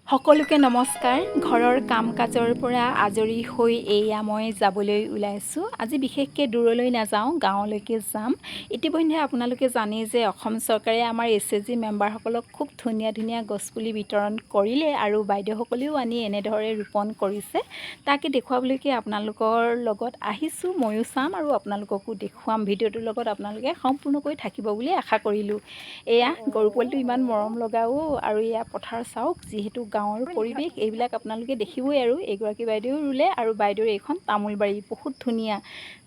সকলোকে নমস্কাৰ। ঘৰৰ কাম কাজৰ পৰা আজৰি হৈ এয়া মই যাবলৈ ওলাইছোঁ। আজি বিশেষকৈ দূৰলৈ নাযাওঁ, গাঁৱলৈকে যাম। ইতিমধ্যে আপোনালোকে জানেই যে অসম চৰকাৰে আমাৰ SHG মেম্বাৰসকলক খুব ধুনীয়া ধুনীয়া গছপুলি বিতৰণ কৰিলে আৰু বাইদেউসকলেও আনি এনেদৰে ৰোপণ কৰিছে। তাকে দেখুৱাবলৈকে আপোনালোকৰ লগত আহিছোঁ। ময়ো চাম আৰু আপোনালোককো দেখুৱাম। ভিডিঅ'টোৰ লগত আপোনালোকে সম্পূৰ্ণকৈ থাকিব বুলি আশা কৰিলোঁ। এয়া গৰু পোৱালিটো ইমান মৰম লগাও আৰু এয়া পথাৰ চাওক, যিহেতু গাঁৱৰ পৰিৱেশ এইবিলাক আপোনালোকে দেখিবই। আৰু এগৰাকী বাইদেউ ৰুলে আৰু বাইদেউৰ এইখন তামোল বাৰী বহুত ধুনীয়া,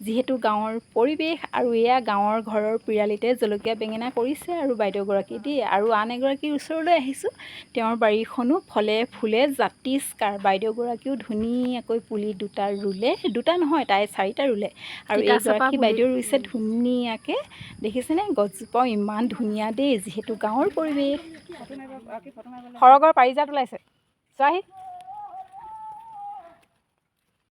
যিহেতু গাঁৱৰ পৰিৱেশ। আৰু এয়া গাঁৱৰ ঘৰৰ পিৰালিতে জলকীয়া বেঙেনা কৰিছে আৰু বাইদেউগৰাকী দিয়ে। আৰু আন এগৰাকীৰ ওচৰলৈ আহিছোঁ, তেওঁৰ বাৰীখনো ফলে ফুলে জাতিষ্কাৰ। বাইদেউগৰাকীও ধুনীয়াকৈ পুলি দুটা ৰুলে, দুটা নহয় তাই 4টা ৰুলে। আৰু এইগৰাকী বাইদেউ ৰুইছে ধুনীয়াকৈ, দেখিছেনে? গছজোপাও ইমান ধুনীয়া দেই, যিহেতু গাঁৱৰ পৰিৱেশ। সৰগৰ পাৰিজাত ওলাইছে চোৱাহি।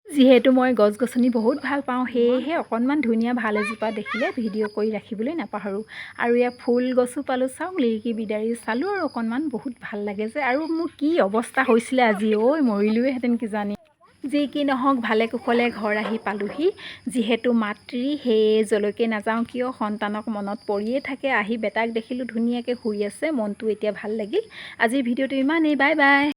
যিহেতু মই গছ গছনি বহুত ভাল পাওঁ, সেয়েহে অকণমান ধুনীয়া ভাল এজোপা দেখিলে ভিডিঅ' কৰি ৰাখিবলৈ নাপাহৰোঁ। আৰু এয়া ফুল গছো পালোঁ, চাওক লিৰিকি বিদাৰি চালোঁ আৰু অকণমান বহুত ভাল লাগে যে। আৰু মোৰ কি অৱস্থা হৈছিলে আজি, মৰিলোৱেহেঁতেন কিজানি। যি কি নহওক, ভালে কুশলে ঘৰ আহি পালোহি। যিহেতু মাতৃ, সেয়ে যলৈকে নাযাওঁ কিয় সন্তানক মনত পৰিয়ে থাকে। আহি বেটাক দেখিলোঁ ধুনীয়াকৈ শুই আছে, মনটো এতিয়া ভাল লাগিল। আজিৰ ভিডিঅ'টো ইমানেই, বাই বাই।